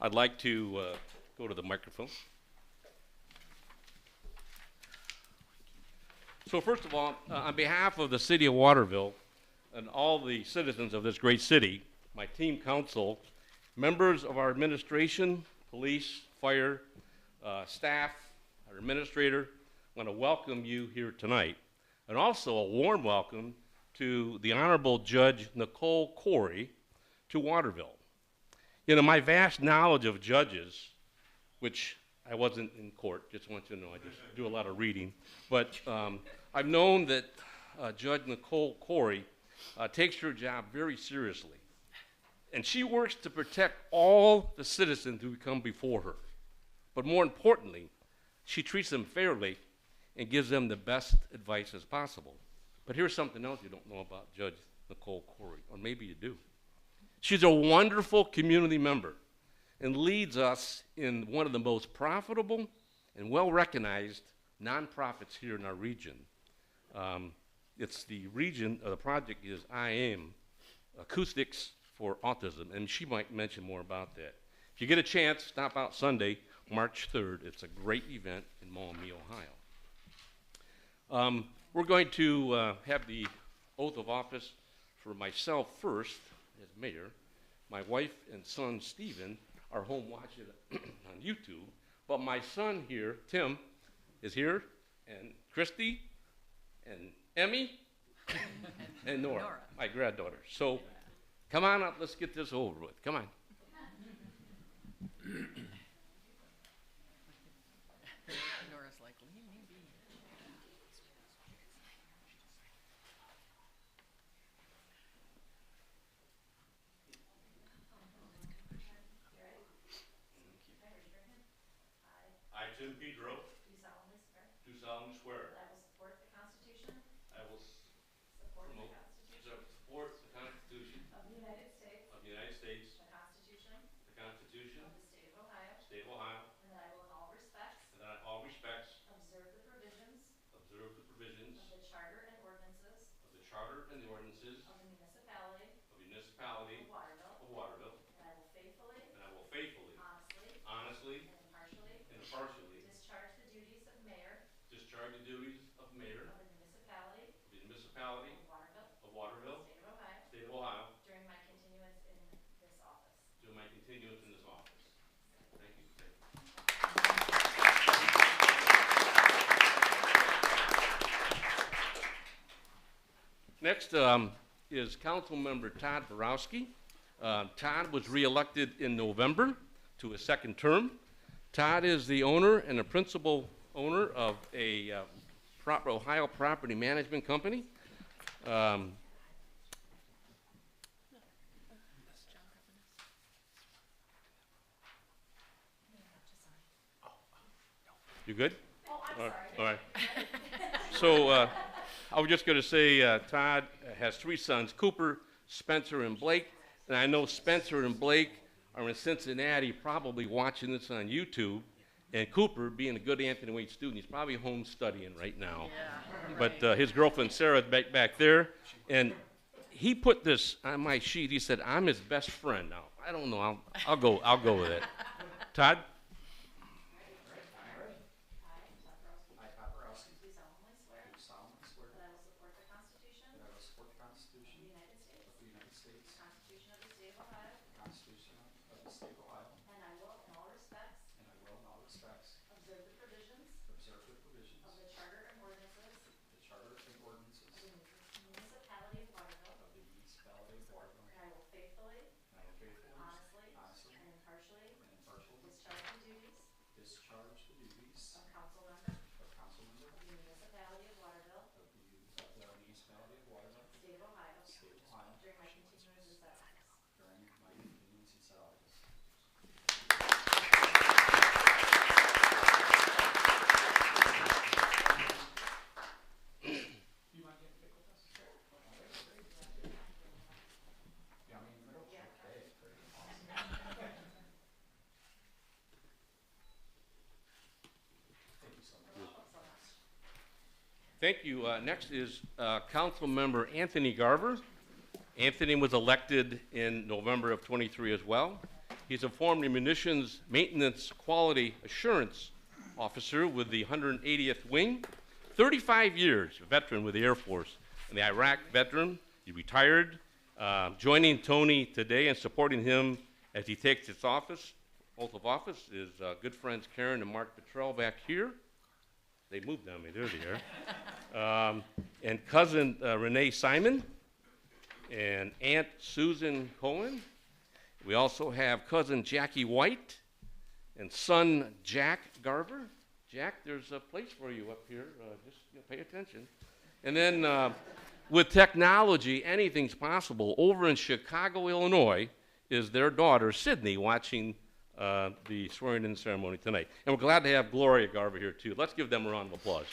I'd like to go to the microphone. So first of all, on behalf of the city of Waterville and all the citizens of this great city, my team council, members of our administration, police, fire, staff, our administrator, I want to welcome you here tonight. And also a warm welcome to the Honorable Judge Nicole Corey to Waterville. You know, my vast knowledge of judges, which I wasn't in court, just want you to know, I just do a lot of reading, but I've known that Judge Nicole Corey takes her job very seriously. And she works to protect all the citizens who come before her. But more importantly, she treats them fairly and gives them the best advice as possible. But here's something else you don't know about Judge Nicole Corey, or maybe you do. She's a wonderful community member and leads us in one of the most profitable and well-recognized nonprofits here in our region. It's the region, the project is I Am Acoustics for Autism, and she might mention more about that. If you get a chance, stop out Sunday, March 3rd. It's a great event in Maumee, Ohio. We're going to have the oath of office for myself first as mayor. My wife and son, Stephen, are home watching on YouTube, but my son here, Tim, is here, and Christy, and Emmy, and Nora, my granddaughter. So come on up, let's get this over with. Come on. Nora's like, leave me be. I, Tim Pedro, Do solemnly swear do solemnly swear that I will support the Constitution I will support the Constitution support the Constitution of the United States, of the United States, the Constitution the Constitution of the State of Ohio, State of Ohio, and that I will in all respects and that in all respects observe the provisions observe the provisions of the Charter and ordinances of the Charter and the ordinances of the Municipality of the Municipality of Waterville, of Waterville, and I will faithfully, and I will faithfully, honestly, honestly, and impartially and impartially discharge the duties of Mayor discharge the duties of Mayor of the Municipality of the Municipality of Waterville, of Waterville, State of Ohio, State of Ohio, during my continuance in this office. during my continuance in this office. Thank you. Next is Councilmember Todd Borowski. Todd was reelected in November to a second term. Todd is the owner and the principal owner of a Ohio property management company. You good? Oh, I'm All right. sorry. All right. So I was just going to say Todd has three sons, Cooper, Spencer, and Blake. And I know Spencer and Blake are in Cincinnati probably watching this on YouTube. And Cooper, being a good Anthony Wade student, he's probably home studying right now. Yeah. But his girlfriend Sarah is back there. And he put this on my sheet. He said, I'm his best friend. Now, I don't know. I'll go with it. Todd? I, Todd Borowski, Do solemnly swear do solemnly swear that I will support the Constitution that I will support the of Constitution the United States, of the United States, the Constitution of the State of Ohio, the Constitution of the State of Ohio, and I will in all respects and I will in all respects observe the provisions observe the provisions of the Charter and ordinances of the Charter and ordinances of the Municipality of Waterville, of the Municipality of Waterville, and I will faithfully, and I will faithfully, honestly, and impartially and impartially discharge the duties discharge the duties of council member of council member of the Municipality of Waterville, of the Municipality of Waterville, State of Ohio, State of Ohio, during my continuance in said office. during my continuance in said office. You mind getting pick with us? Sure. Yeah, I mean, in the middle? Yeah. Okay, great, awesome. Thank you so much. Thank you. Next is Council Member Anthony Garver. Anthony was elected in November of '23 as well. He's a former munitions maintenance quality assurance officer with the 180th Wing, 35 years, a veteran with the Air Force, and the Iraq veteran. He retired, joining Tony today and supporting him as he takes his office. Oath of office is good friends Karen and Mark Petrell back here. They moved on me, there they are. And cousin Renee Simon and Aunt Susan Cohen. We also have cousin Jackie White and son Jack Garver. Jack, there's a place for you up here. Just pay attention. And then with technology, anything's possible. Over in Chicago, Illinois, is their daughter, Sydney, watching the swearing-in ceremony tonight. And we're glad to have Gloria Garver here, too. Let's give them a round of applause.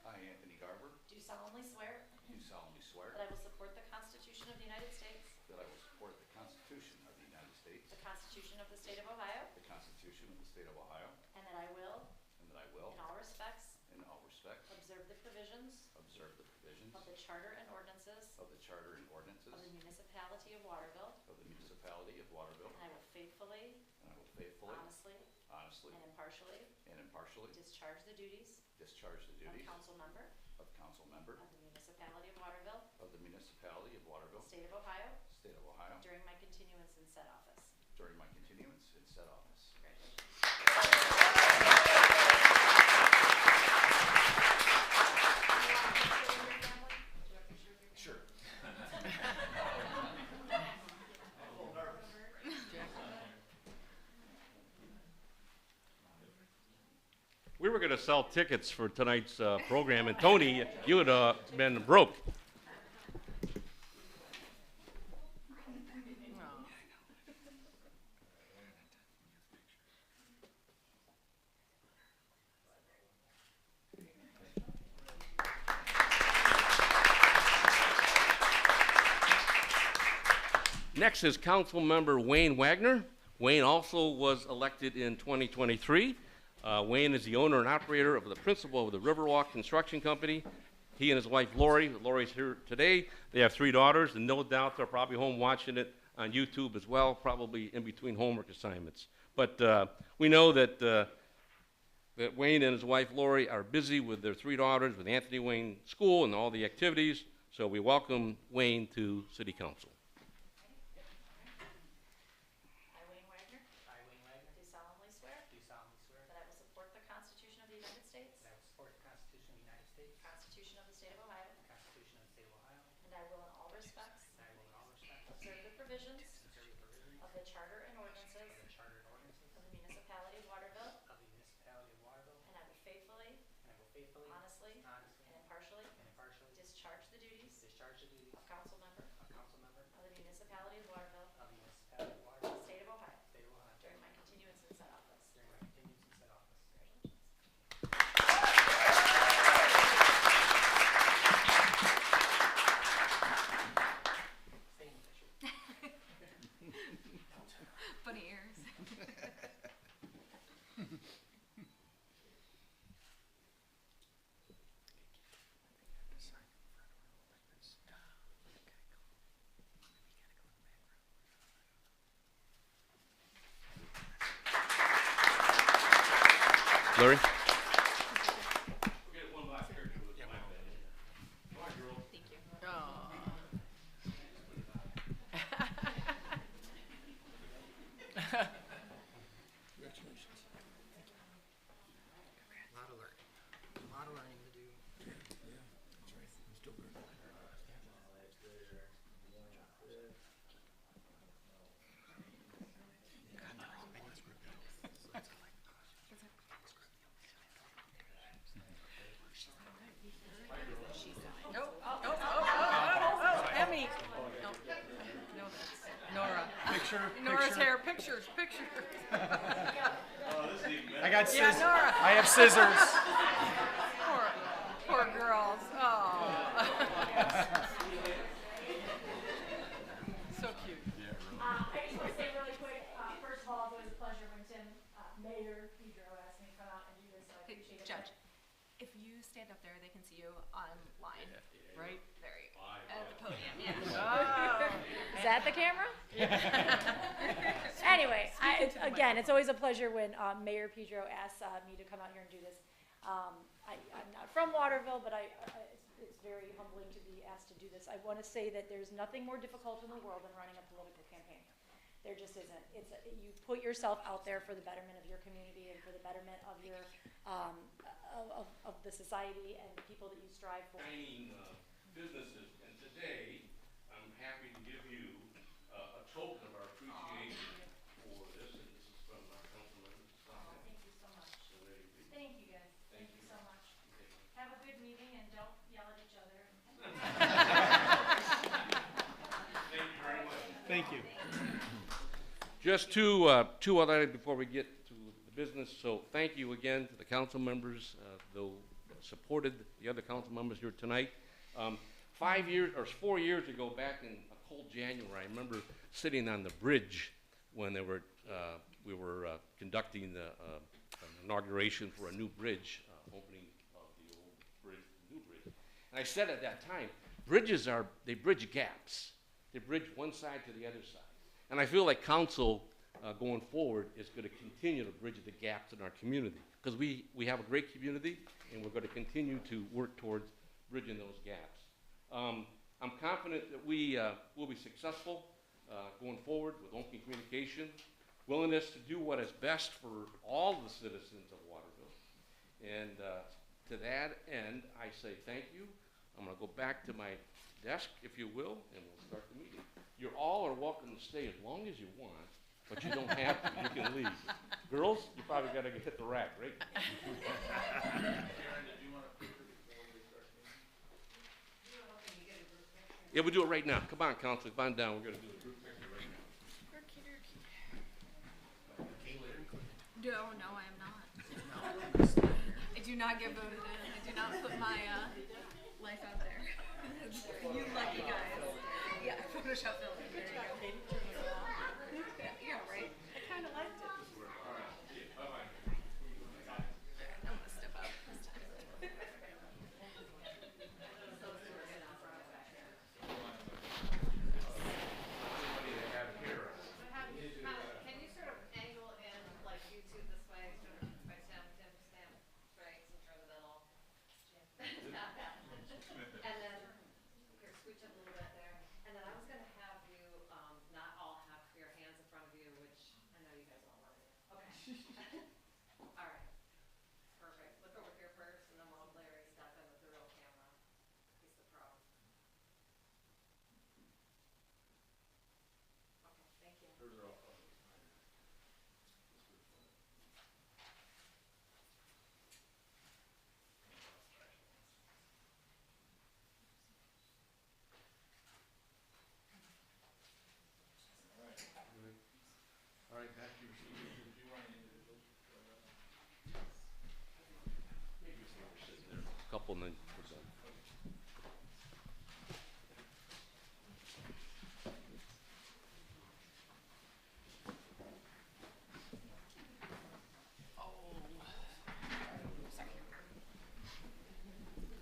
I, Anthony Garber, Do solemnly swear do solemnly swear that I will support the Constitution of the United States, that I will support the Constitution of the United States, the Constitution of the State of Ohio, the Constitution of the State of Ohio, and that I will, and that I will, in all respects, observe the provisions of the Charter and ordinances of the Charter and ordinances of the Municipality of Waterville, of the Municipality of Waterville, and I will faithfully, honestly, and impartially discharge the duties of council member of council member of the Municipality of Waterville, of the Municipality of Waterville, State of Ohio, State of Ohio, during my continuance in said office. during my continuance in said office. Congratulations. Sure. We were going to sell tickets for tonight's program, and Tony, you would have been broke. Next is Council Member Wayne Wagner. Wayne also was elected in 2023. Wayne is the owner and operator of the principal of the Riverwalk Construction Company. He and his wife Lori, Lori's here today. They have 3 daughters, and no doubt they're probably home watching it on YouTube as well, probably in between homework assignments. But we know that that Wayne and his wife Lori are busy with their 3 daughters, with Anthony Wayne School and all the activities. So we welcome Wayne to City Council. I, Wayne Wagner, do solemnly swear that I will support the Constitution of the United States, That I will support the Constitution of the United States, the Constitution of the State of Ohio, the Constitution of the State of Ohio, and I will in all respects and I will in all respects observe the provisions observe the provisions of the Charter and ordinances of the Charter and ordinances of the Municipality of Waterville, of the Municipality of Waterville, and I will faithfully, and I will faithfully, honestly, honestly, and impartially and impartially discharge the duties discharge the duties of council member of council member of the Municipality of Waterville, of the Municipality of Waterville, State of Ohio, State of Ohio, during my continuance in said office. during my continuance in said office. Stay in the picture. Funny ears. Larry? Thank you. Oh. A lot of learning to do. Emmy. No, no, that's Nora. Nora's hair. Pictures. I got Yeah, scissors. Nora. I have scissors. Poor girls. Oh. So cute. I just want to say really quick, first of all, it's always a pleasure when Tim, Mayor Pedro asked me to come out and do this, so I Hey, appreciate it. Judge, if you stand up there, they can see you. line, right? There you go. At the podium, yeah. Is that the camera? Anyway, again, it's always a pleasure when Mayor Pedro asks me to come out here and do this. I'm not from Waterville, but it's very humbling to be asked to do this. I want to say that there's nothing more difficult in the world than running a political campaign. There just isn't. You put yourself out there for the betterment of your community and for the betterment of your of the society and the people that you strive for. Shining businesses, and today I'm happy to give you a token of our appreciation for this, and this is from our councilman. Thank you so much. Thank you, guys. Thank you so much. Have a good meeting and don't yell at each other. Thank you very much. Thank you. Just two other items before we get to the business. So thank you again to the council members, though supported the other council members here tonight. 4 years ago, back in a cold January, I remember sitting on the bridge when we were conducting the inauguration for a new bridge, opening of the old bridge, the new bridge. And I said at that time, they bridge gaps. They bridge one side to the other side. And I feel like council going forward is going to continue to bridge the gaps in our community, because we have a great community and we're going to continue to work towards bridging those gaps. I'm confident that we will be successful going forward with open communication, willingness to do what is best for all the citizens of Waterville. And to that end, I say thank you. I'm going to go back to my desk, if you will, and we'll start the meeting. You all are welcome to stay as long as you want, but you don't have to. You can leave. Girls, you probably got to hit the rack, right? Yeah, we'll do it right now. Come on, Council, come on down. We're going to do a group picture right now. No, I am not. I do not get voted in. I do not put my life out there. You lucky guys. Yeah, Photoshop filter. There you go. Yeah, right. I kind of liked it. I'm gonna step up this time. Can you sort of angle in like YouTube this way, sort of by Tim right, center of the middle. Not that. And then here, scooch up a little bit there. And then I was gonna have you not all have your hands in front of you, which I know you guys all want to do. Okay. All right. Perfect. Look over here first, and then we'll have Larry step in with the real camera. He's the pro. Okay, thank you. All right, back to your seat. Maybe some more sitting there. A couple, and then we're done.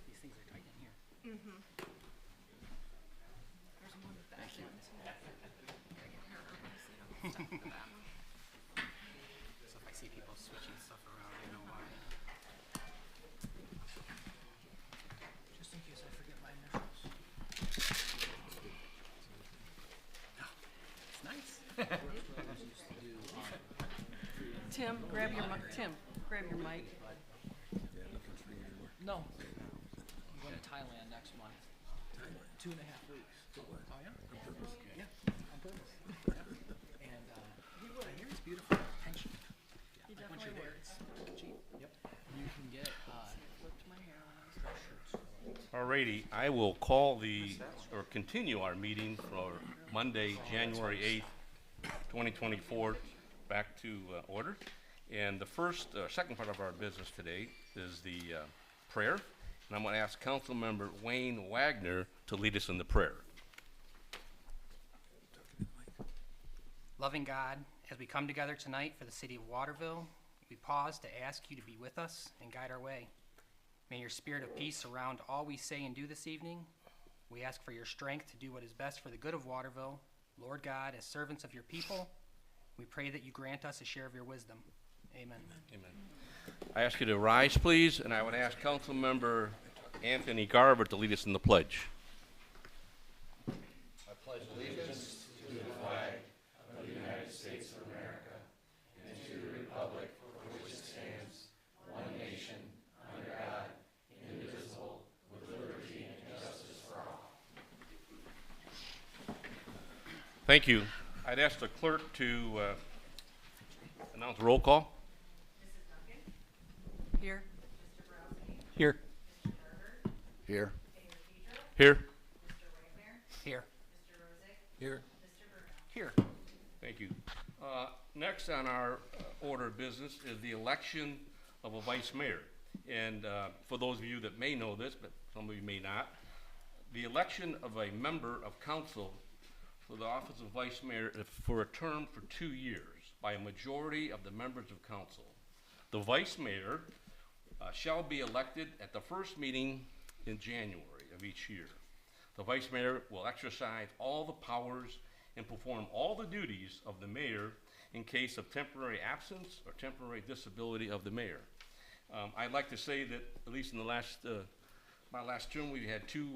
These things are tight in here. There's one back in too. So if I see people switching stuff around, I know why. Just in case I forget my initials. Oh, it's nice. Tim, grab your mic. Tim, grab your mic. No. I'm going to Thailand next month. 2.5 weeks. Oh, yeah? Yeah, on purpose. Yeah. And I hear it's beautiful. Pension. He Like once definitely you're there, works. it's cheap. Yep. You can get Flipped my hair on. Alrighty, I will call continue our meeting for Monday, January 8th, 2024, back to order. And the second part of our business today is the prayer. And I'm going to ask Council Member Wayne Wagner to lead us in the prayer. Loving God, as we come together tonight for the city of Waterville, we pause to ask you to be with us and guide our way. May your spirit of peace surround all we say and do this evening. We ask for your strength to do what is best for the good of Waterville. Lord God, as servants of your people, we pray that you grant us a share of your wisdom. Amen. Amen. I ask you to rise, please, and I would ask Council Member Anthony Garver to lead us in the pledge. Thank you. I'd ask the clerk to announce roll call. Here. Here. Here. Here. Here. Here. Here. Thank you. Next on our order of business is the election of a vice mayor. And for those of you that may know this, but some of you may not, the election of a member of council for the office of vice mayor for a term for 2 years by a majority of the members of council. The vice mayor shall be elected at the first meeting in January of each year. The vice mayor will exercise all the powers and perform all the duties of the mayor in case of temporary absence or temporary disability of the mayor. I'd like to say that at least in the my last term, we had two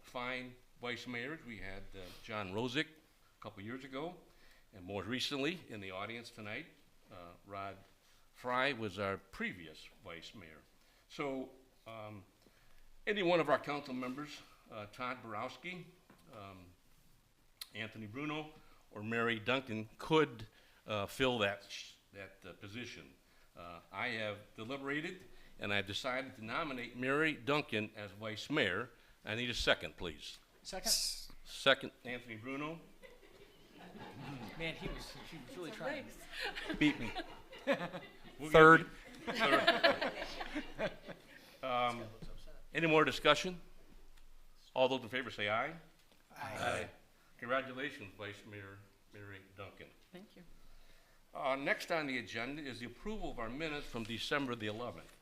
fine vice mayors. We had John Rosick a couple years ago, and more recently in the audience tonight, Rod Fry was our previous vice mayor. So any one of our council members, Todd Borowski, Anthony Bruno, or Mary Duncan could fill that position. I have deliberated, and I've decided to nominate Mary Duncan as vice mayor. I need a second, please. Second. Second, Anthony Bruno. Man, she was really trying. Beat me. Third. Any more discussion? All those in favor say aye. Aye. Congratulations, Vice Mayor Mary Duncan. Thank you. Next on the agenda is the approval of our minutes from December the 11th.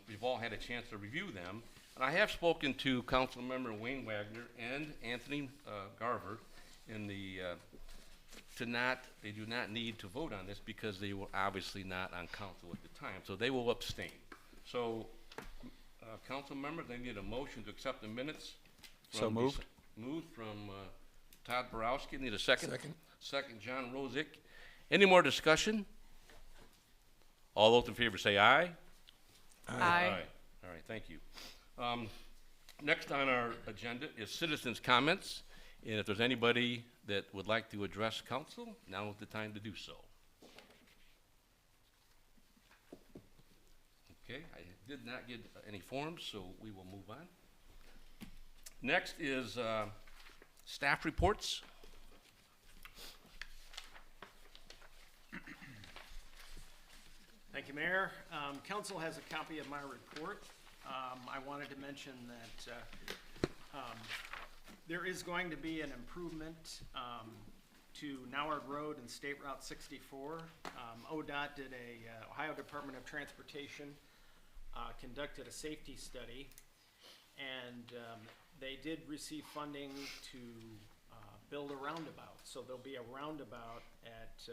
We've all had a chance to review them, and I have spoken to Councilmember Wayne Wagner and Anthony Garver in the they do not need to vote on this because they were obviously not on council at the time, so they will abstain. So, council members, I need a motion to accept the minutes. So moved. Moved from Todd Borowski. Need a second? Second. Second, John Rosick. Any more discussion? All those in favor say aye. Aye. All right, thank you. Next on our agenda is citizens' comments. And if there's anybody that would like to address council, now is the time to do so. Okay, I did not get any forms, so we will move on. Next is staff reports. Thank you, Mayor. Council has a copy of my report. I wanted to mention that there is going to be an improvement to Noward Road and State Route 64. ODOT did Ohio Department of Transportation conducted a safety study, and they did receive funding to build a roundabout. So there'll be a roundabout at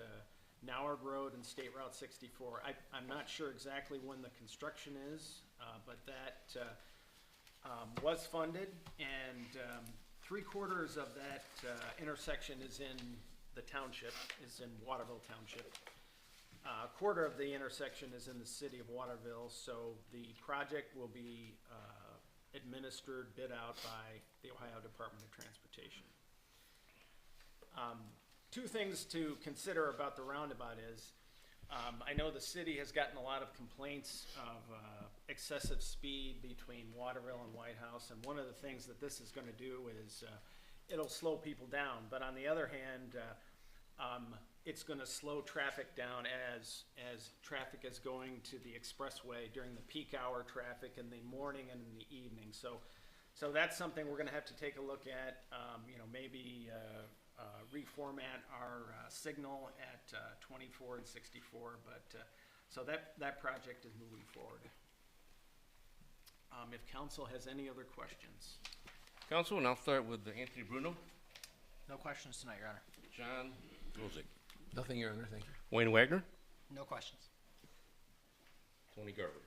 Noward Road and State Route 64. I'm not sure exactly when the construction is, but that was funded, and 3/4 of that intersection is in the township, is in Waterville Township. A quarter of the intersection is in the city of Waterville, so the project will be administered, bid out by the Ohio Department of Transportation. Two things to consider about the roundabout is, I know the city has gotten a lot of complaints of excessive speed between Waterville and White House, and one of the things that this is gonna do is it'll slow people down, but on the other hand, it's gonna slow traffic down as traffic is going to the expressway during the peak hour traffic in the morning and in the evening. So that's something we're gonna have to take a look at, maybe reformat our signal at 24 and 64, but so that project is moving forward. If council has any other questions. Council, and I'll start with Anthony Bruno, No questions tonight, Your Honor. John Rozick, Nothing, Your Honor, thank you. Wayne Wagner, No questions. Tony Garber.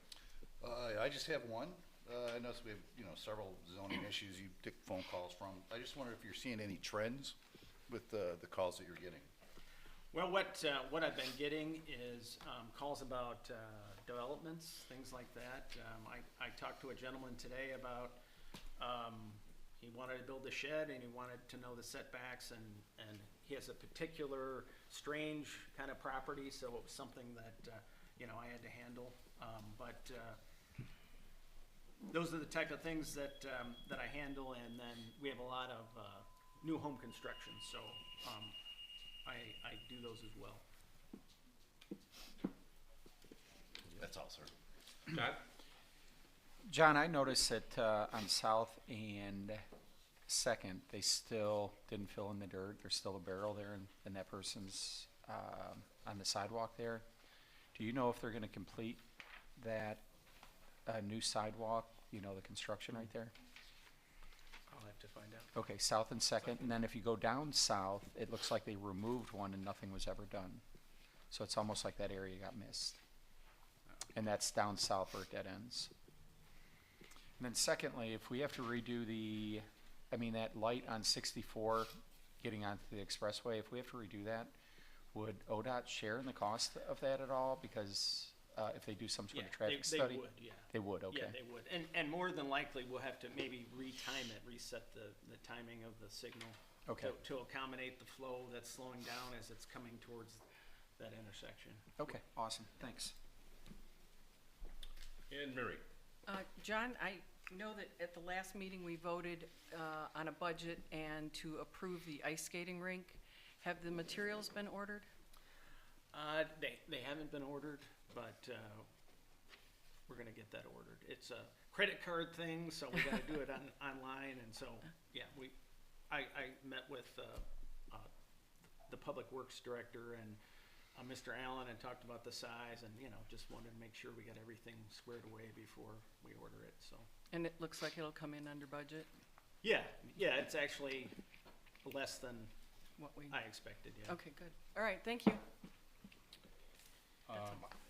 I just have one. I noticed we have, several zoning issues you took phone calls from. I just wonder if you're seeing any trends with the calls that you're getting. Well, what I've been getting is calls about developments, things like that. I talked to a gentleman today about, he wanted to build a shed and he wanted to know the setbacks, and he has a particular strange kind of property, so it was something that, I had to handle. But those are the type of things that I handle, and then we have a lot of new home construction, so I do those as well. That's all, sir. John? John, I noticed that on South and Second, they still didn't fill in the dirt. There's still a barrel there, and that person's on the sidewalk there. Do you know if they're going to complete that new sidewalk, the construction right there? I'll have to find out. Okay, South and Second, and then if you go down south, it looks like they removed one and nothing was ever done. So it's almost like that area got missed. And that's down south where it dead ends. And then secondly, if we have to redo that light on 64 getting onto the expressway, if we have to redo that, would ODOT share in the cost of that at all? Because if they do some sort of traffic study? They would, yeah. They would, okay. Yeah, they would. And more than likely, we'll have to maybe reset the timing of the signal. Okay. To accommodate the flow that's slowing down as it's coming towards that intersection. Okay, awesome, thanks. And Mary. John, I know that at the last meeting, we voted on a budget and to approve the ice skating rink. Have the materials been ordered? They haven't been ordered, but we're gonna get that ordered. It's a credit card thing, so we gotta do it online, and so, yeah, I met with the Public Works Director and Mr. Allen and talked about the size, and, just wanted to make sure we got everything squared away before we order it, so. And it looks like it'll come in under budget? Yeah, it's actually less than What we? I expected, yeah. Okay, good. All right, thank you.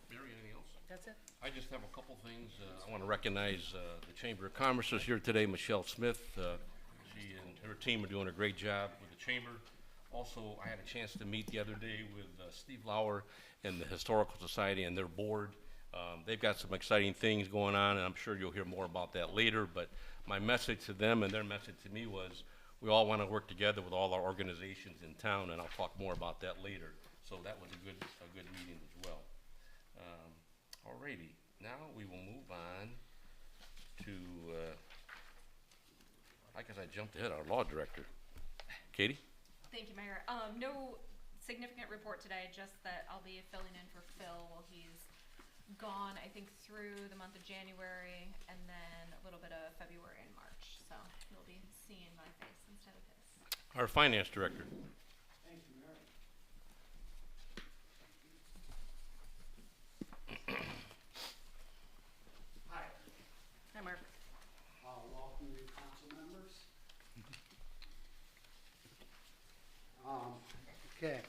Mary, anything else? That's it? I just have a couple things. I want to recognize the Chamber of Commerce is here today, Michelle Smith. She and her team are doing a great job with the Chamber. Also, I had a chance to meet the other day with Steve Lauer and the Historical Society and their board. They've got some exciting things going on, and I'm sure you'll hear more about that later. But my message to them and their message to me was we all want to work together with all our organizations in town, and I'll talk more about that later. So that was a good meeting as well. Alrighty, now we will move on to, I guess I jumped ahead, our law director. Katie? Thank you, Mayor. No significant report today, just that I'll be filling in for Phil while he's gone, I think, through the month of January and then a little bit of February and March. So you'll be seeing my face instead of his. Our finance director. Thank you, Mary. Hi. Hi, Mark. Welcome new council members. Okay,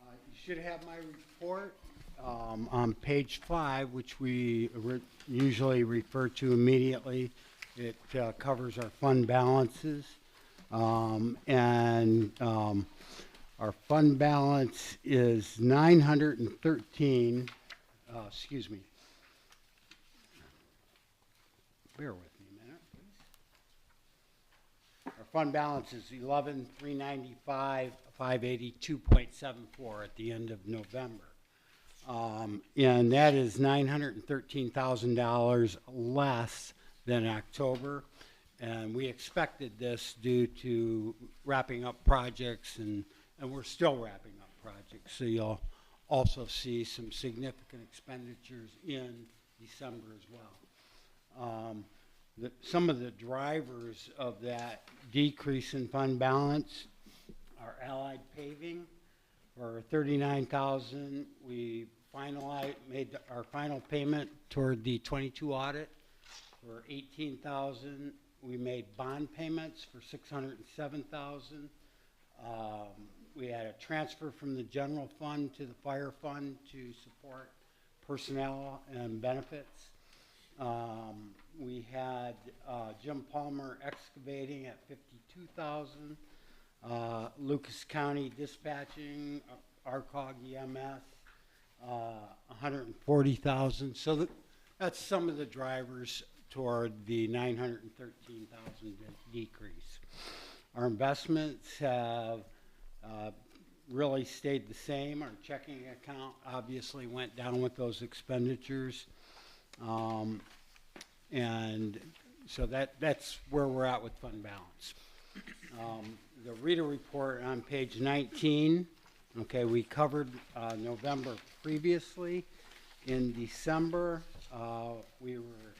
you should have my report on page 5, which we usually refer to immediately. It covers our fund balances, and our fund balance is 913. Excuse me. Bear with me a minute, please. Our fund balance is 11,395,582.74 at the end of November. And that is $913,000 less than October. And we expected this due to wrapping up projects, and we're still wrapping up projects. So you'll also see some significant expenditures in December as well. Some of the drivers of that decrease in fund balance are Allied Paving for $39,000. We made our final payment toward the 22 audit for 18,000. We made bond payments for 607,000. We had a transfer from the general fund to the fire fund to support personnel and benefits. We had Jim Palmer excavating at 52,000. Lucas County dispatching, ARCOG EMS, 140,000. So that's some of the drivers toward the 913,000 decrease. Our investments have really stayed the same. Our checking account obviously went down with those expenditures. And so that's where we're at with fund balance. The reader report on page 19, okay, we covered November previously. In December, we were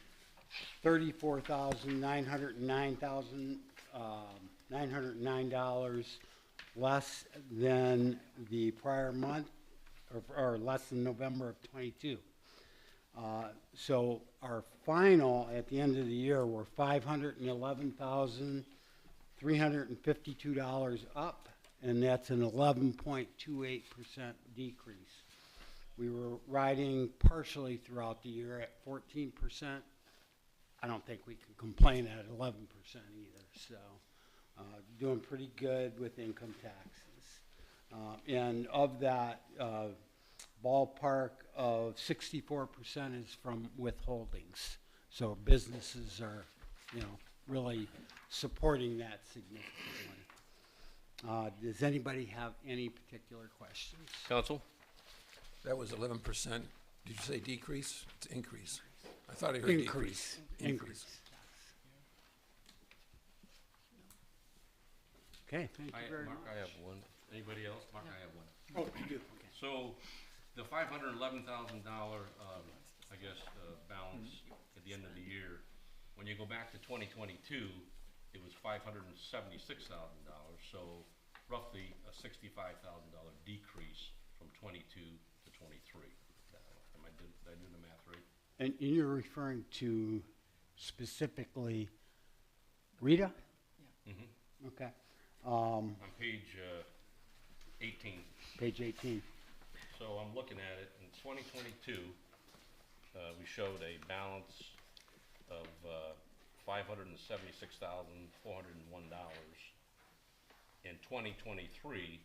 $34,909 less than the prior month, or less than November of 22. So our final at the end of the year were $511,352 up, and that's an 11.28% decrease. We were riding partially throughout the year at 14%. I don't think we can complain at 11% either, so doing pretty good with income taxes. And of that, ballpark of 64% is from withholdings. So businesses are, really supporting that significantly. Does anybody have any particular questions? Council? That was 11%. Did you say decrease? It's increase. I thought I heard decrease. Increase. Okay, thank you very Mark, much. I have one. Anybody else? Mark, I have one. Oh, you do, okay. So, the $511,000, balance at the end of the year, when you go back to 2022, it was $576,000, so roughly a $65,000 decrease from 22 to 23. Did I do the math right? And you're referring to specifically Rita? Mm-hmm. Okay. On page 18. Page 18. So I'm looking at it, in 2022, we showed a balance of $576,401. In 2023,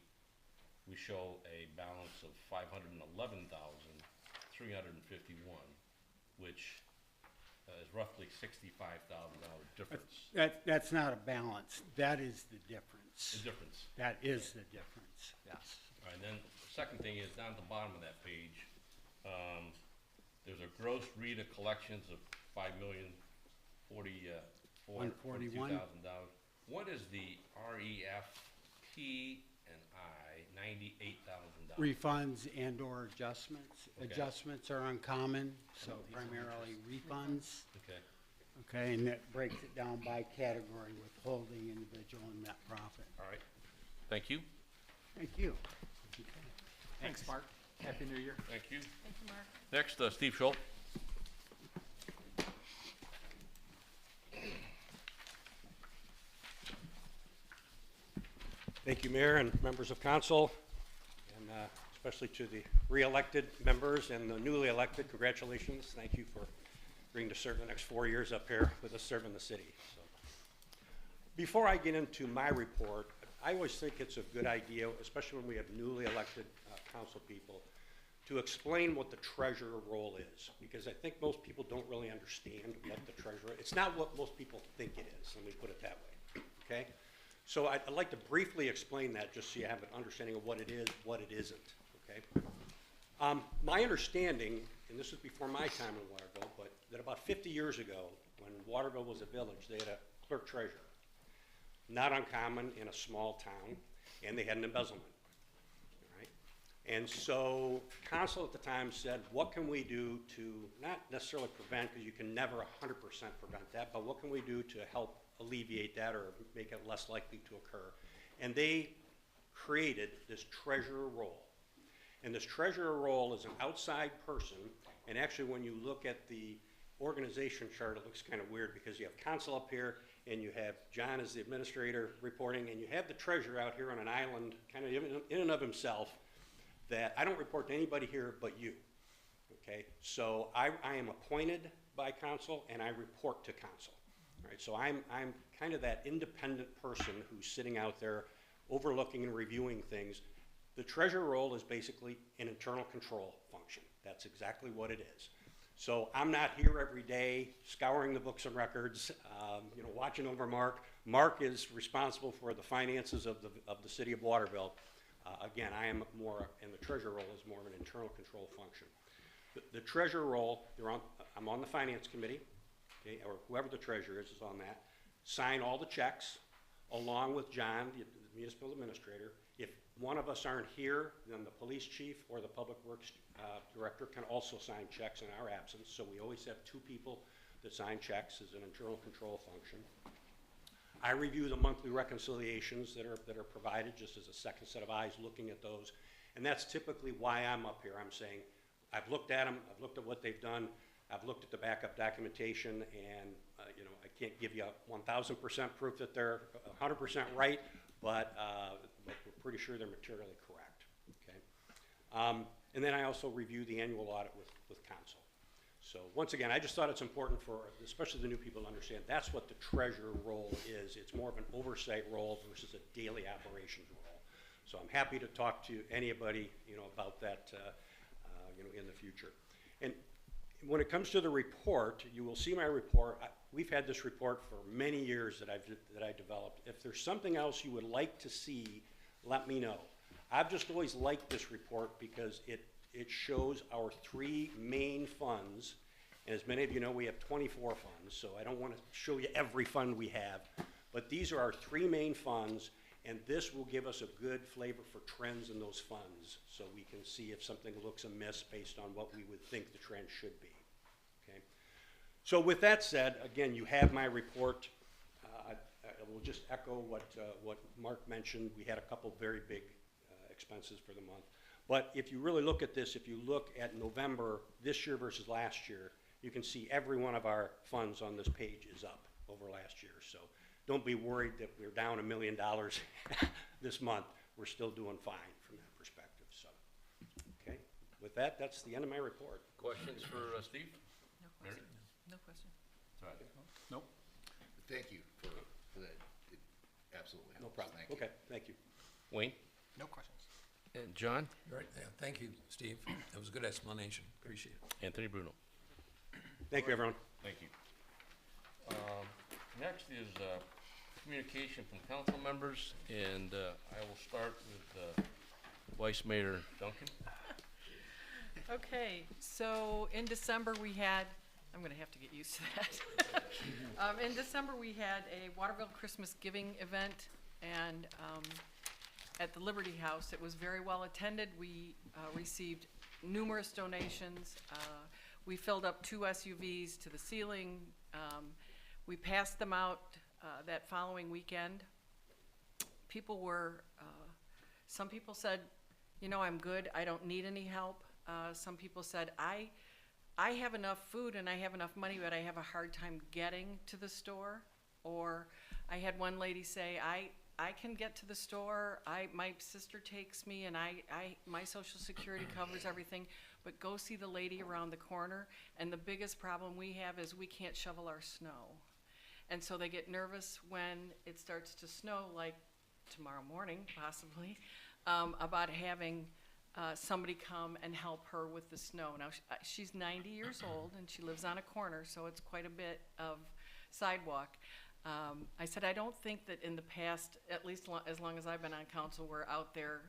we show a balance of $511,351, which is roughly $65,000 difference. That's not a balance. That is the difference. The difference. That is the difference, yes. All right, then the second thing is down at the bottom of that page, there's a gross Rita collections of $5,042,000. What is the REFP and I $98,000? Refunds and or adjustments. Okay. Adjustments are uncommon, so primarily refunds. Okay. Okay, and that breaks it down by category, withholding, individual, and net profit. All right. Thank you. Thank you. Okay. Thanks, Mark. Happy New Year. Thank you. Thank you, Mark. Next, Steve Schultz. Thank you, Mayor and members of council, and especially to the re-elected members and the newly elected. Congratulations. Thank you for agreeing to serve the next 4 years up here with us serving the city. So, before I get into my report, I always think it's a good idea, especially when we have newly elected council people, to explain what the treasurer role is, because I think most people don't really understand what the treasurer, it's not what most people think it is, let me put it that way, okay? So I'd like to briefly explain that just so you have an understanding of what it is, what it isn't, okay? My understanding, and this was before my time in Waterville, but that about 50 years ago, when Waterville was a village, they had a clerk treasurer. Not uncommon in a small town, and they had an embezzlement, all right? And so council at the time said, what can we do to not necessarily prevent, because you can never 100% prevent that, but what can we do to help alleviate that or make it less likely to occur? And they created this treasurer role. And this treasurer role is an outside person, and actually when you look at the organization chart, it looks kind of weird because you have council up here and you have John as the administrator reporting, and you have the treasurer out here on an island, kind of in and of himself, that I don't report to anybody here but you. Okay, so I am appointed by council and I report to council. All right, so I'm kind of that independent person who's sitting out there overlooking and reviewing things. The treasurer role is basically an internal control function. That's exactly what it is. So I'm not here every day scouring the books and records, watching over Mark. Mark is responsible for the finances of the city of Waterville. Again, I am more, and the treasurer role is more of an internal control function. The treasurer role, I'm on the finance committee, okay, or whoever the treasurer is on that. Sign all the checks, along with John, the municipal administrator. If one of us aren't here, then the police chief or the public works director can also sign checks in our absence. So we always have two people that sign checks as an internal control function. I review the monthly reconciliations that are provided, just as a second set of eyes looking at those. And that's typically why I'm up here. I'm saying, I've looked at them, I've looked at what they've done, I've looked at the backup documentation, and I can't give you 1,000% proof that they're 100% right, but we're pretty sure they're materially correct. Okay, and then I also review the annual audit with council. So once again, I just thought it's important for, especially the new people, to understand that's what the treasurer role is. It's more of an oversight role versus a daily operations role. So I'm happy to talk to anybody, about that, in the future. And when it comes to the report, you will see my report. We've had this report for many years that I developed. If there's something else you would like to see, let me know. I've just always liked this report because it shows our three main funds. And as many of you know, we have 24 funds, so I don't want to show you every fund we have. But these are our three main funds, and this will give us a good flavor for trends in those funds, so we can see if something looks amiss based on what we would think the trend should be. Okay. So with that said, again, you have my report. I will just echo what Mark mentioned. We had a couple very big expenses for the month. But if you really look at this, if you look at November this year versus last year, you can see every one of our funds on this page is up over last year. So don't be worried that we're down $1 million this month. We're still doing fine from that perspective. So, okay. With that, that's the end of my report. Questions for Steve? No question. No question. Nope. Thank you for that. It absolutely helps. No problem. Thank you. Okay, thank you. Wayne? No questions. And John? Right, yeah, thank you, Steve. That was a good explanation. Appreciate it. Anthony Bruno. Thank you, everyone. Thank you. Next is communication from council members, and I will start with Vice Mayor Duncan. Okay, so in December we had, I'm gonna have to get used to that. In December we had a Waterville Christmas giving event, and at the Liberty House. It was very well attended. We received numerous donations. We filled up 2 SUVs to the ceiling. We passed them out that following weekend. People were, some people said, I'm good, I don't need any help. Some people said, I have enough food and I have enough money, but I have a hard time getting to the store. Or I had one lady say, I can get to the store, my sister takes me, and my Social Security covers everything, but go see the lady around the corner, and the biggest problem we have is we can't shovel our snow. And so they get nervous when it starts to snow, like tomorrow morning, possibly, about having somebody come and help her with the snow. Now, she's 90 years old, and she lives on a corner, so it's quite a bit of sidewalk. I said, I don't think that in the past, at least as long as I've been on council, we're out there,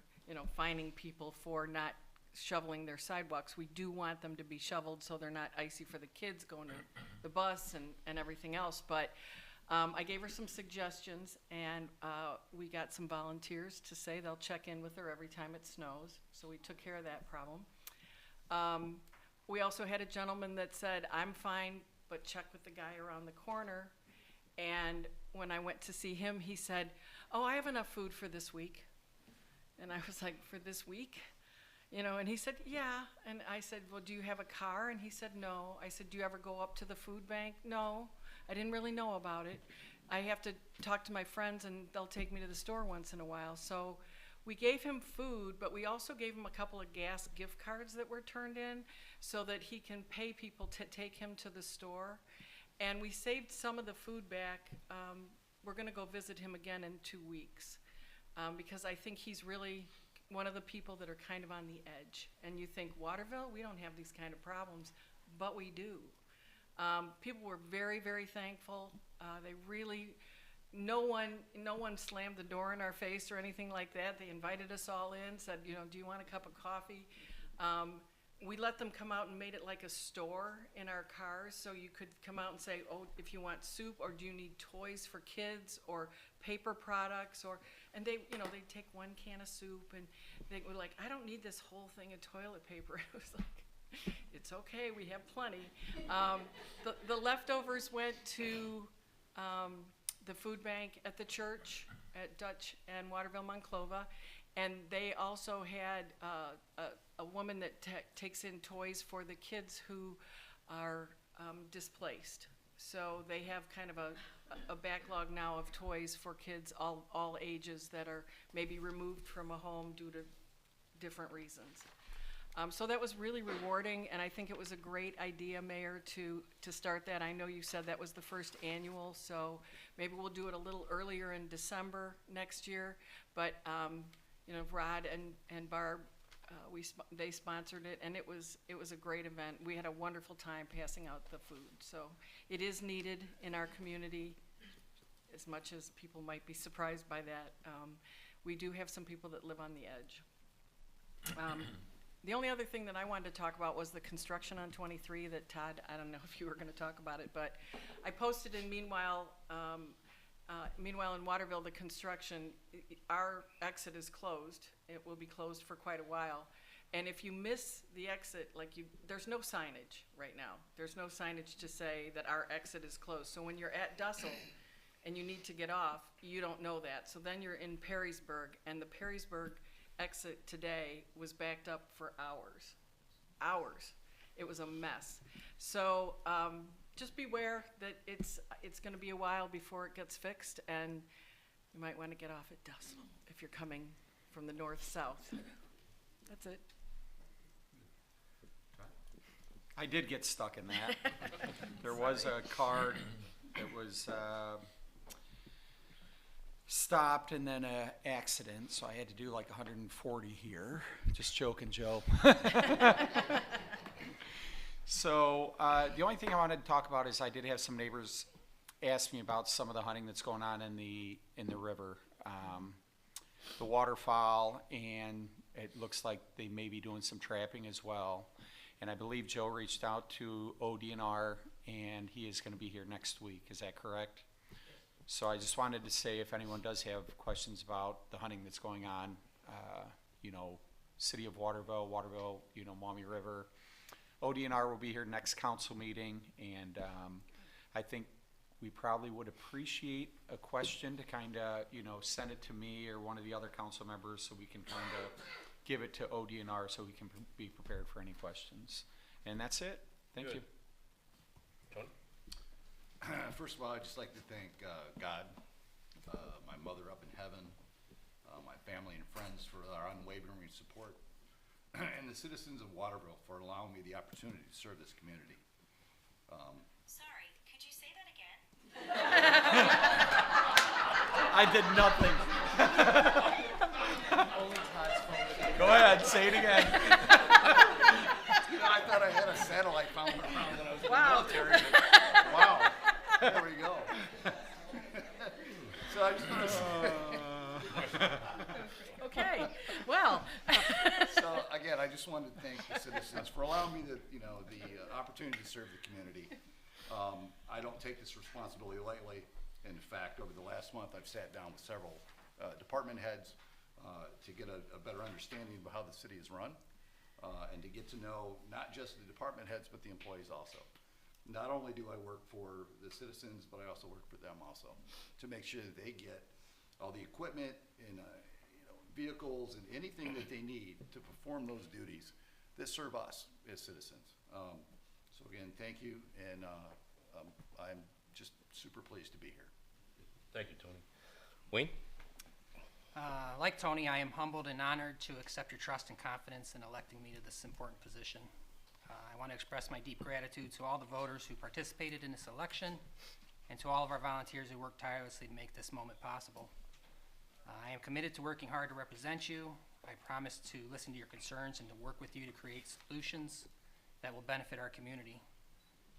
fining people for not shoveling their sidewalks. We do want them to be shoveled so they're not icy for the kids going to the bus and everything else. But I gave her some suggestions, and we got some volunteers to say they'll check in with her every time it snows. So we took care of that problem. We also had a gentleman that said, I'm fine, but check with the guy around the corner. And when I went to see him, he said, oh, I have enough food for this week. And I was like, for this week? You know, and he said, yeah. And I said, well, do you have a car? And he said, no. I said, do you ever go up to the food bank? No. I didn't really know about it. I have to talk to my friends, and they'll take me to the store once in a while. So we gave him food, but we also gave him a couple of gas gift cards that were turned in so that he can pay people to take him to the store. And we saved some of the food back. We're going to go visit him again in 2 weeks because I think he's really one of the people that are kind of on the edge. And you think, Waterville, we don't have these kind of problems, but we do. People were very, very thankful. They really, no one slammed the door in our face or anything like that. They invited us all in, said, you know, do you want a cup of coffee? We let them come out and made it like a store in our cars, so you could come out and say, oh, if you want soup, or do you need toys for kids, or paper products, and they, you know, they'd take one can of soup, and they were like, I don't need this whole thing of toilet paper. It was like, it's okay, we have plenty. The leftovers went to the food bank at the church at Dutch and Waterville Monclova, and they also had a woman that takes in toys for the kids who are displaced. So they have kind of a backlog now of toys for kids all ages that are maybe removed from a home due to different reasons. So that was really rewarding, and I think it was a great idea, Mayor, to start that. I know you said that was the first annual, so maybe we'll do it a little earlier in December next year. But you know, Rod and Barb, they sponsored it, and it was a great event. We had a wonderful time passing out the food. So it is needed in our community, as much as people might be surprised by that. We do have some people that live on the edge. The only other thing that I wanted to talk about was the construction on 23 that Todd, I don't know if you were going to talk about it, but I posted in meanwhile in Waterville, the construction, our exit is closed. It will be closed for quite a while. And if you miss the exit, there's no signage right now. There's no signage to say that our exit is closed. So when you're at Dussel and you need to get off, you don't know that. So then you're in Perrysburg, and the Perrysburg exit today was backed up for hours. It was a mess. So just beware that it's going to be a while before it gets fixed, and you might want to get off at Dussel if you're coming from the north-south. That's it. I did get stuck in that. There was a car that was stopped and then an accident, so I had to do like 140 here. Just joking, Joe. So the only thing I wanted to talk about is I did have some neighbors ask me about some of the hunting that's going on in the river, the waterfowl, and it looks like they may be doing some trapping as well. And I believe Joe reached out to ODNR, and he is going to be here next week. Is that correct? So I just wanted to say, if anyone does have questions about the hunting that's going on, you know, City of Waterville, you know, Maumee River, ODNR will be here next council meeting, and I think we probably would appreciate a question to kind of, you know, send it to me or one of the other council members so we can kind of give it to ODNR so we can be prepared for any questions. And that's it. Thank you. John? First of all, I'd just like to thank God, my mother up in heaven, my family and friends for their unwavering support, and the citizens of Waterville for allowing me the opportunity to serve this community. Sorry, could you say that again? I did nothing. Only Todd's phone. Go ahead, say it again. You know, I thought I had a satellite phone around when I was in Wow. the military. Wow, there we go. So I just want to say, Okay, well. so again, I just wanted to thank the citizens for allowing me the opportunity to serve the community. I don't take this responsibility lightly. In fact, over the last month, I've sat down with several department heads to get a better understanding of how the city is run, and to get to know not just the department heads, but the employees also. Not only do I work for the citizens, but I also work for them also, to make sure that they get all the equipment and vehicles and anything that they need to perform those duties that serve us as citizens. So again, thank you, and I'm just super pleased to be here. Thank you, Tony. Wayne? Like Tony, I am humbled and honored to accept your trust and confidence in electing me to this important position. I want to express my deep gratitude to all the voters who participated in this election and to all of our volunteers who worked tirelessly to make this moment possible. I am committed to working hard to represent you. I promise to listen to your concerns and to work with you to create solutions that will benefit our community.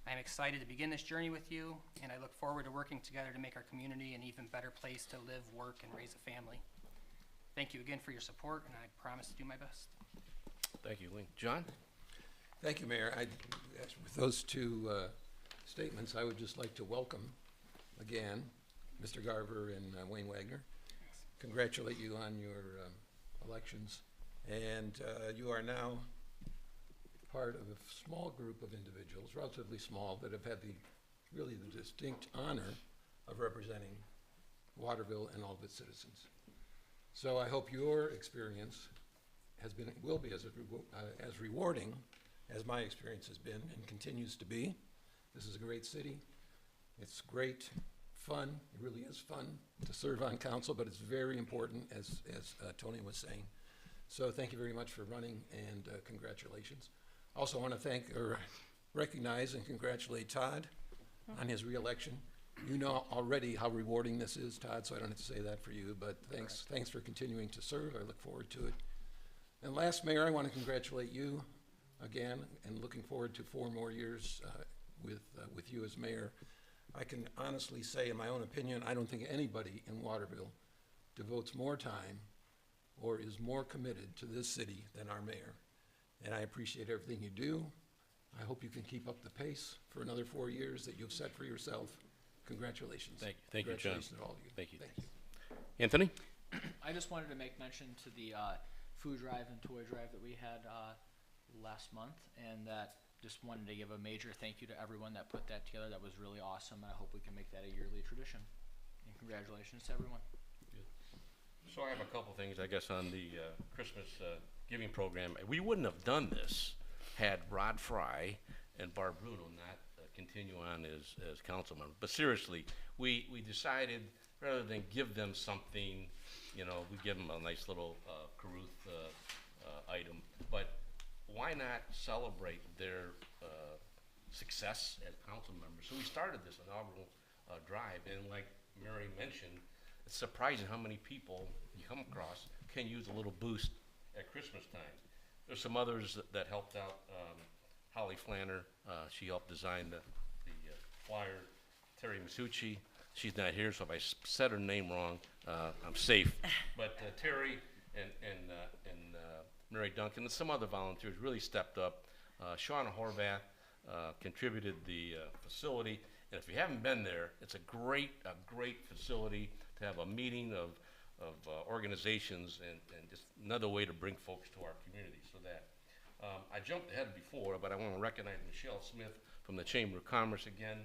I am excited to begin this journey with you, and I look forward to working together to make our community an even better place to live, work, and raise a family. Thank you again for your support, and I promise to do my best. Thank you, Wayne. John? Thank you, Mayor. With those two statements, I would just like to welcome again Mr. Garver and Wayne Wagner. Congratulate you on your elections. And you are now part of a small group of individuals, relatively small, that have had really the distinct honor of representing Waterville and all of its citizens. So I hope your experience will be as rewarding as my experience has been and continues to be. This is a great city. It's great fun. It really is fun to serve on council, but it's very important, as Tony was saying. So thank you very much for running, and congratulations. Also want to recognize and congratulate Todd on his reelection. You know already how rewarding this is, Todd, so I don't have to say that for you, but thanks for continuing to serve. I look forward to it. And last, Mayor, I want to congratulate you again, and looking forward to 4 more years with you as mayor. I can honestly say, in my own opinion, I don't think anybody in Waterville devotes more time or is more committed to this city than our mayor. And I appreciate everything you do. I hope you can keep up the pace for another 4 years that you've set for yourself. Congratulations. Thank you. Thank you, John. Congratulations to all of you. Thank you. Thank you. Anthony? I just wanted to make mention to the food drive and toy drive that we had last month, and that just wanted to give a major thank you to everyone that put that together. That was really awesome, and I hope we can make that a yearly tradition. And congratulations to everyone. Good. So I have a couple things, I guess, on the Christmas giving program. We wouldn't have done this had Rod Fry and Barb Bruno not continue on as council members. But seriously, we decided rather than give them something, we give them a nice little Caruth item. But why not celebrate their success as council members? So we started this inaugural drive, and like Mary mentioned, it's surprising how many people you come across can use a little boost at Christmas time. There's some others that helped out. Holly Flanner, she helped design the flyer. Terry Masucci, she's not here, so if I said her name wrong, I'm safe. But Terry and Mary Duncan and some other volunteers really stepped up. Shauna Horvath contributed the facility, and if you haven't been there, it's a great facility to have a meeting of organizations and just another way to bring folks to our community. So that I jumped ahead before, but I want to recognize Michelle Smith from the Chamber of Commerce again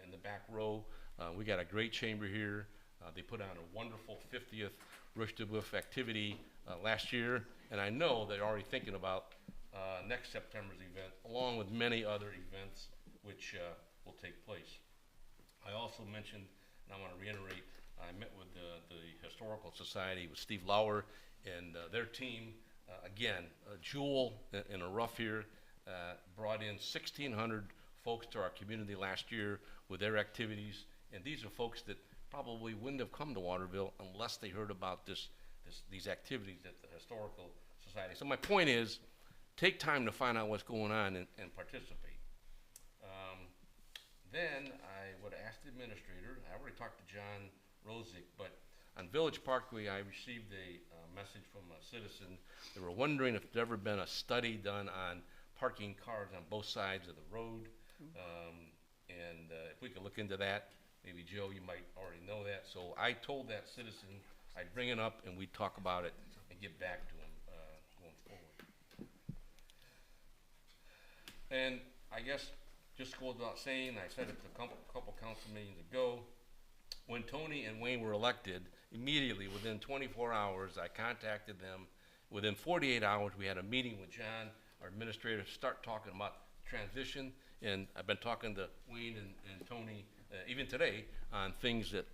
in the back row. We got a great chamber here. They put on a wonderful 50th Rush de Boeuf activity last year, and I know they're already thinking about next September's event, along with many other events which will take place. I also mentioned, and I want to reiterate, I met with the Historical Society with Steve Lauer and their team. Again, Jewel in a rough here brought in 1,600 folks to our community last year with their activities, and these are folks that probably wouldn't have come to Waterville unless they heard about these activities at the Historical Society. So my point is, take time to find out what's going on and participate. Then I would ask the administrator, I already talked to John Rosick, but on Village Parkway, I received a message from a citizen. They were wondering if there's ever been a study done on parking cars on both sides of the road. And if we could look into that, maybe Joe, you might already know that. So I told that citizen I'd bring it up and we'd talk about it and get back to him going forward. And I guess just goes without saying, I said it a couple council meetings ago, when Tony and Wayne were elected immediately, within 24 hours, I contacted them. Within 48 hours, we had a meeting with John, our administrator, start talking about transition. And I've been talking to Wayne and Tony, even today, on things that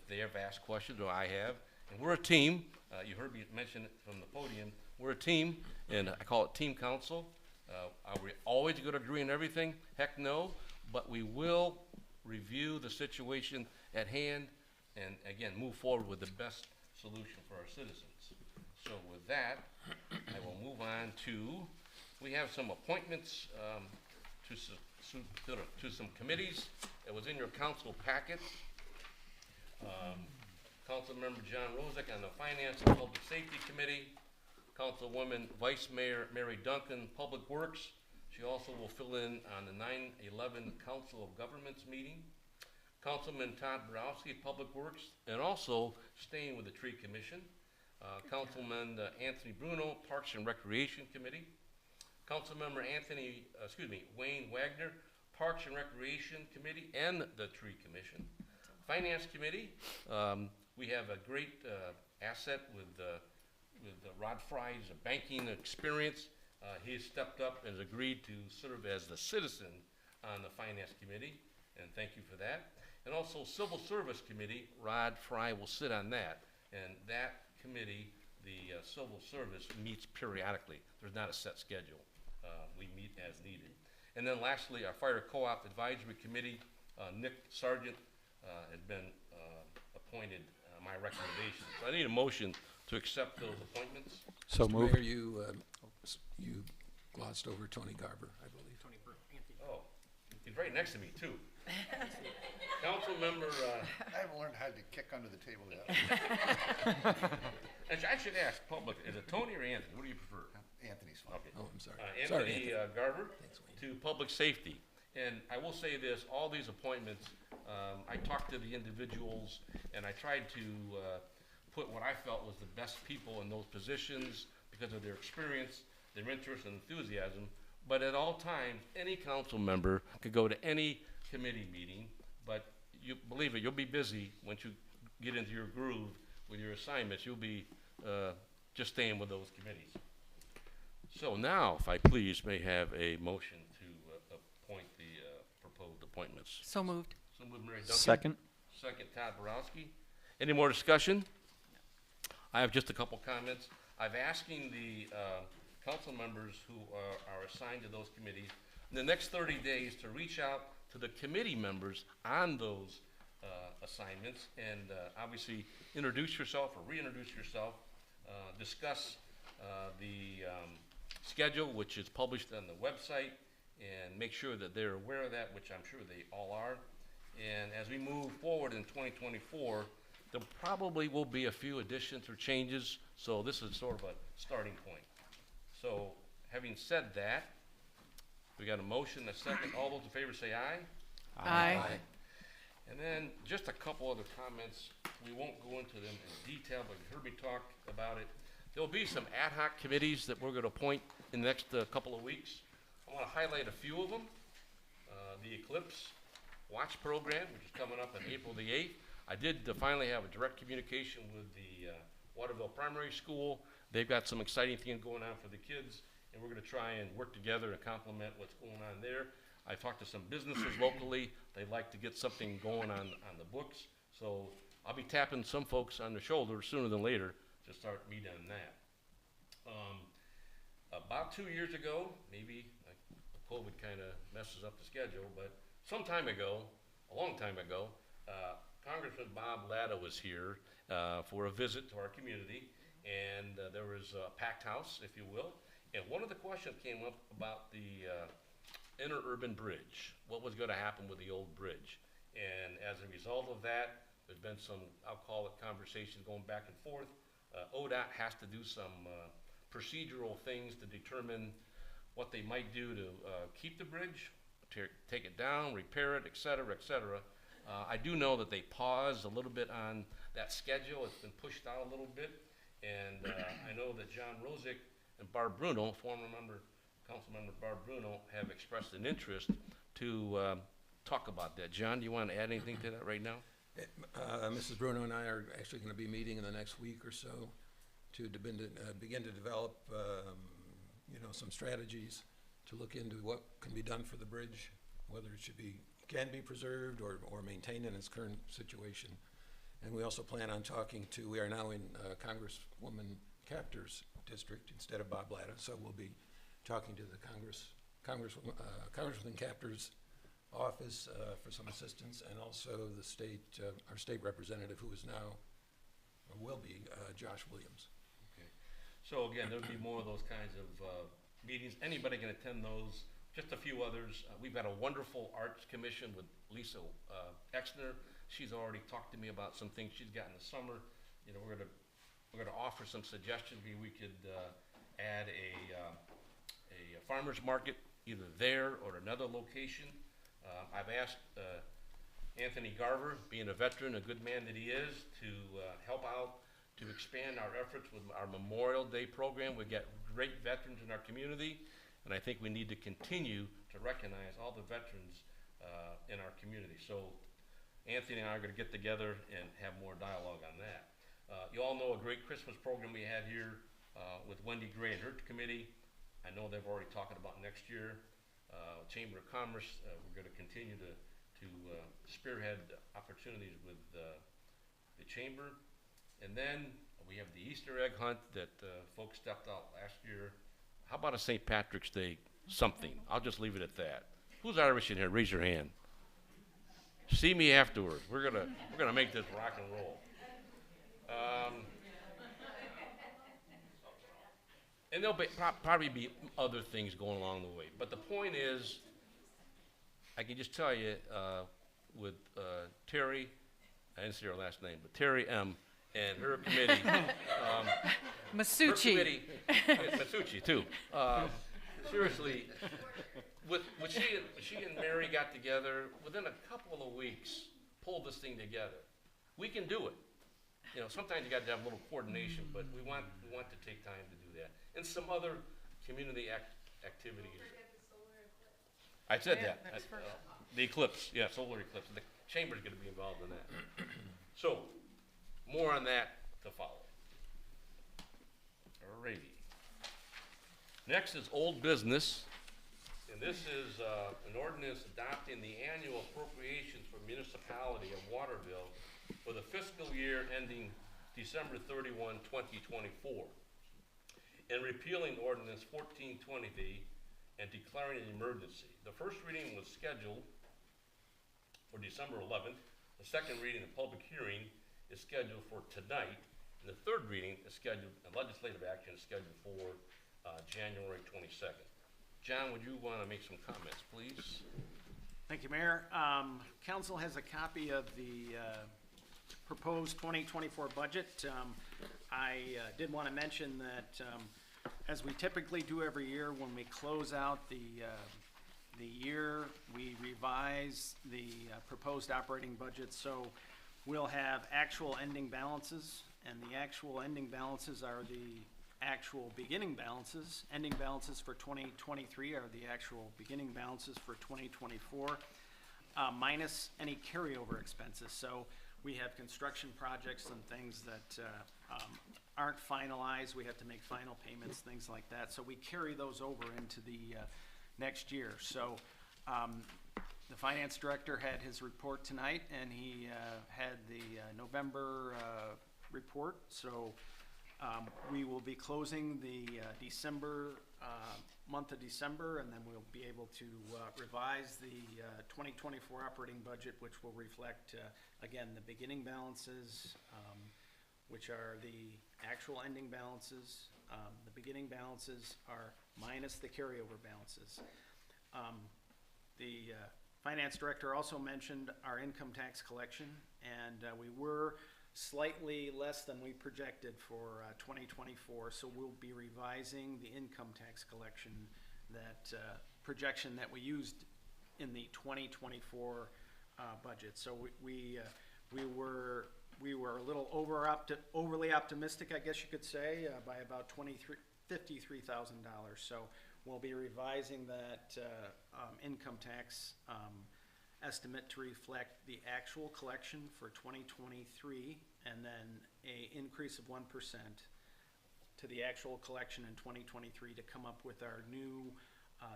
they have asked questions, or I have. And we're a team. You heard me mention it from the podium. We're a team, and I call it team council. Are we always going to agree on everything? Heck no. But we will review the situation at hand and, again, move forward with the best solution for our citizens. So with that, I will move on to, we have some appointments to some committees. It was in your council packet. Councilmember John Rozak on the Finance and Public Safety Committee. Councilwoman Vice Mayor Mary Duncan, Public Works. She also will fill in on the 9/11 Council of Governments meeting. Councilman Todd Borowski, Public Works, and also staying with the Tree Commission. Councilman Anthony Bruno, Parks and Recreation Committee. Councilmember Wayne Wagner, Parks and Recreation Committee and the Tree Commission. Finance Committee, we have a great asset with Rod Fry's banking experience. He has stepped up and has agreed to serve as the citizen on the Finance Committee, and thank you for that. And also Civil Service Committee, Rod Fry will sit on that, and that committee, the Civil Service, meets periodically. There's not a set schedule. We meet as needed. And then lastly, our Fire Co-op Advisory Committee, Nick Sargent has been appointed my recommendation. So I need a motion to accept those appointments. So Mr. moved. Mayor, you glossed over Tony Garber, I believe. Tony Brew, Anthony. Oh, he's right next to me, too. Council member, I haven't learned how to kick under the table yet. I should ask public, is it Tony or Anthony? What do you prefer? Anthony's fine. Okay. Oh, I'm sorry. Sorry, Anthony Anthony. Garber Thanks, Wayne. to Public Safety. And I will say this, all these appointments, I talked to the individuals and I tried to put what I felt was the best people in those positions because of their experience, their interest and enthusiasm. But at all times, any council member could go to any committee meeting, but you believe it, you'll be busy once you get into your groove with your assignments. You'll be just staying with those committees. So now, if I please, may have a motion to appoint the proposed appointments. So moved. So moved, Mary Duncan. Second. Second, Todd Borowski. Any more discussion? I have just a couple comments. I've asking the council members who are assigned to those committees in the next 30 days to reach out to the committee members on those assignments and obviously introduce yourself or reintroduce yourself, discuss the schedule, which is published on the website, and make sure that they're aware of that, which I'm sure they all are. And as we move forward in 2024, there probably will be a few additions or changes, so this is sort of a starting point. So having said that, we got a motion, a second. All those in favor say aye. Aye. And then just a couple other comments. We won't go into them in detail, but you heard me talk about it. There'll be some ad hoc committees that we're going to appoint in the next couple of weeks. I want to highlight a few of them. The Eclipse Watch Program, which is coming up on April the 8th. I did finally have a direct communication with the Waterville Primary School. They've got some exciting things going on for the kids, and we're going to try and work together and complement what's going on there. I talked to some businesses locally. They'd like to get something going on the books. So I'll be tapping some folks on the shoulder sooner than later to start meeting on that. About 2 years ago, maybe like COVID kind of messes up the schedule, but some time ago, a long time ago, Congressman Bob Latta was here for a visit to our community, and there was a packed house, if you will. And one of the questions came up about the interurban bridge. What was going to happen with the old bridge? And as a result of that, there's been some, I'll call it conversations going back and forth. ODOT has to do some procedural things to determine what they might do to keep the bridge, take it down, repair it, et cetera, et cetera. I do know that they paused a little bit on that schedule. It's been pushed out a little bit. And I know that John Rosick and Barb Bruno, former member, council member Barb Bruno, have expressed an interest to talk about that. John, do you want to add anything to that right now? Mrs. Bruno and I are actually going to be meeting in the next week or so to begin to develop, some strategies to look into what can be done for the bridge, whether it can be preserved or maintained in its current situation. And we also plan on we are now in Congresswoman Capter's district instead of Bob Latta, so we'll be talking to the Congresswoman Capter's office for some assistance, and also our state representative, who is now, or will be, Josh Williams. Okay. So again, there'll be more of those kinds of meetings. Anybody can attend those. Just a few others. We've got a wonderful arts commission with Lisa Exner. She's already talked to me about some things she's got in the summer. We're gonna offer some suggestions. Maybe we could add a farmer's market either there or another location. I've asked Anthony Garver, being a veteran, a good man that he is, to help out to expand our efforts with our Memorial Day program. We've got great veterans in our community, and I think we need to continue to recognize all the veterans in our community. So Anthony and I are going to get together and have more dialogue on that. You all know a great Christmas program we had here with Wendy Gray and her committee. I know they've already talking about next year. Chamber of Commerce, we're going to continue to spearhead opportunities with the chamber. And then we have the Easter egg hunt that folks stepped out last year. How about a St. Patrick's Day something? I'll just leave it at that. Who's Irish in here? Raise your hand. See me afterwards. We're gonna make this rock and roll. And there'll probably be other things going along the way. But the point is, I can just tell you, with Terry, I didn't see her last name, but Terry M. and her committee. Masucci. Masucci, too. Seriously, when she and Mary got together, within a couple of weeks, pulled this thing together. We can do it. Sometimes you got to have a little coordination, but we want to take time to do that. And some other community activities. I said Yeah, that. that's first. The eclipse, yeah, solar eclipse. The chamber's going to be involved in that. So, more on that to follow. Alrighty. Next is old business, and this is an ordinance adopting the annual appropriations for municipality of Waterville for the fiscal year ending December 31, 2024, and repealing ordinance 1420 and declaring an emergency. The first reading was scheduled for December 11th. The second reading and public hearing is scheduled for tonight, and the third reading is scheduled, and legislative action is scheduled for January 22nd. John, would you want to make some comments, please? Thank you, Mayor. Council has a copy of the proposed 2024 budget. I did want to mention that as we typically do every year when we close out the year, we revise the proposed operating budget. So we'll have actual ending balances, and the actual ending balances are the actual beginning balances. Ending balances for 2023 are the actual beginning balances for 2024, minus any carryover expenses. So we have construction projects and things that aren't finalized. We have to make final payments, things like that. So we carry those over into the next year. So the finance director had his report tonight, and he had the November report. So we will be closing the month of December, and then we'll be able to revise the 2024 operating budget, which will reflect, again, the beginning balances, which are the actual ending balances. The beginning balances are minus the carryover balances. The finance director also mentioned our income tax collection, and we were slightly less than we projected for 2024, so we'll be revising the income tax collection, that projection that we used in the 2024 budget. So we were a little overly optimistic, I guess you could say, by about $53,000. So we'll be revising that income tax estimate to reflect the actual collection for 2023, and then a increase of 1% to the actual collection in 2023 to come up with our new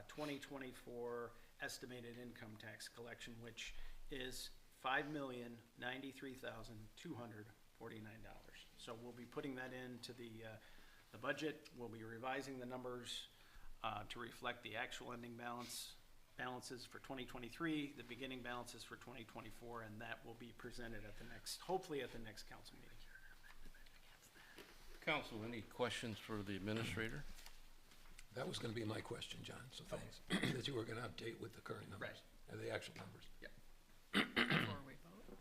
2024 estimated income tax collection, which is $5,093,249. So we'll be putting that into the budget. We'll be revising the numbers to reflect the actual ending balances for 2023, the beginning balances for 2024, and that will be presented at the next, hopefully at the next council meeting. Council, any questions for the administrator? That was gonna be my question, John, so thanks, that you were gonna update with the current numbers, Right. the actual numbers. Yep. Before we vote?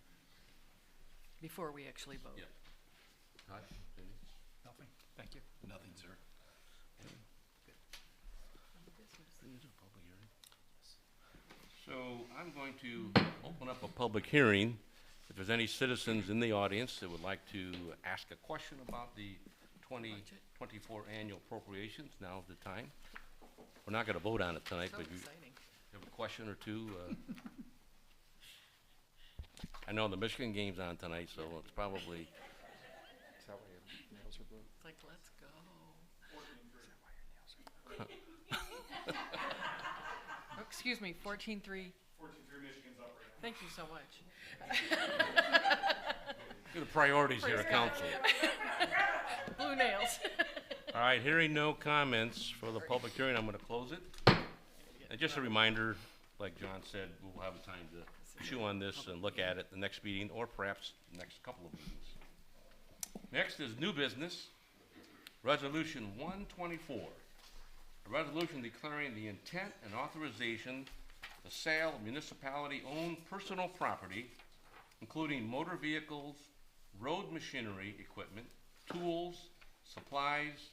Before we actually vote? Yeah. Todd, any? Nothing, thank you. Nothing, sir. So I'm going to open up a public hearing. If there's any citizens in the audience that would like to ask a question about the 2024 annual appropriations, now's the time. We're not going to vote on it tonight, So but you exciting. have a question or two. I know the Michigan game's on tonight, so it's probably, Is that why your nails are blue? It's like, let's go. Oh, excuse me, 14-3. 14-3 Michigan's up right now. Thank you so much. the priorities here at council. Blue nails. All right, hearing no comments for the public hearing, I'm going to close it. And just a reminder, like John said, we'll have time to chew on this and look at it the next meeting, or perhaps the next couple of meetings. Next is new business, Resolution 124. A resolution declaring the intent and authorization the sale of municipality-owned personal property, including motor vehicles, road machinery equipment, tools, supplies,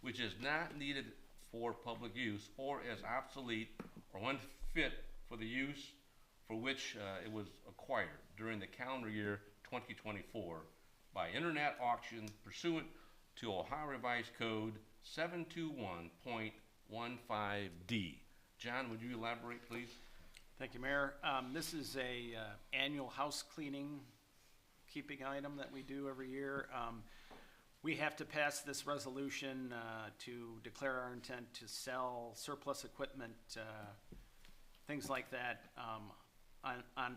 which is not needed for public use or is obsolete or unfit for the use for which it was acquired during the calendar year 2024 by internet auction pursuant to Ohio Revised Code 721.15D. John, would you elaborate, please? Thank you, Mayor. This is a annual house cleaning keeping item that we do every year. We have to pass this resolution to declare our intent to sell surplus equipment, things like that,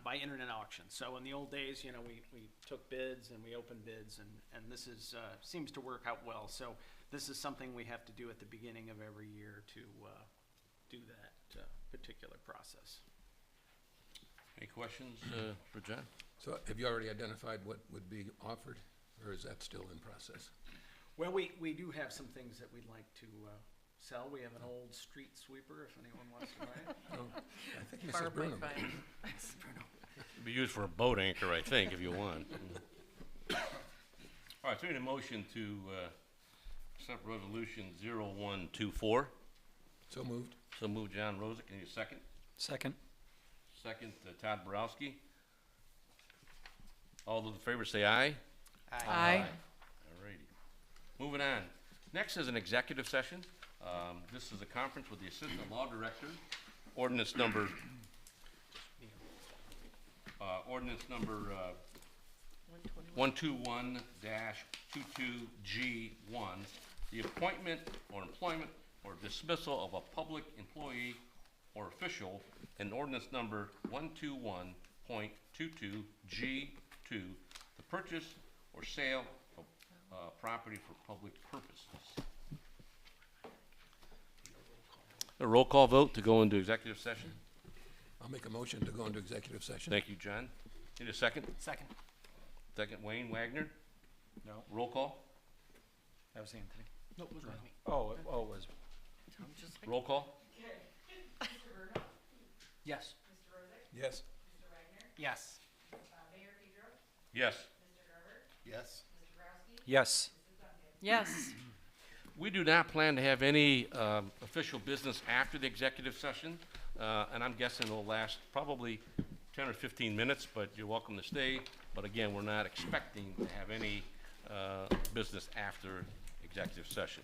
by internet auction. So in the old days, you know, we took bids and we opened bids, and this is seems to work out well. So this is something we have to do at the beginning of every year to do that particular process. Any questions for John? So have you already identified what would be offered, or is that still in process? Well, we do have some things that we'd like to sell. We have an old street sweeper, if anyone wants to buy it. Oh, I think Mrs. Barb Bruno. might buy it. It'd be used for a boat anchor, I think, if you want. All right, so we need a motion to accept resolution 0124. So moved. So move John Rosa. Can you second? Second. Second, Todd Borowski. All those in favor say aye. Aye. All righty. Moving on. Next is an executive session. This is a conference with the Assistant Law Director. Ordinance number 121-22G1, the appointment or employment or dismissal of a public employee or official, and ordinance number 121.22G2, the purchase or sale of property for public purposes. A roll call vote to go into executive session. I'll make a motion to go into executive session. Thank you, John. Need a second? Second. Second, Wayne Wagner. No, Roll call. that was Anthony. Nope, it was me. Oh, it was. I'm just like, Roll call. Yes. Yes. Yes. Yes. Yes? Yes. yes. We do not plan to have any official business after the executive session, and I'm guessing it'll last probably 10 or 15 minutes, but you're welcome to stay. But again, we're not expecting to have any business after executive session.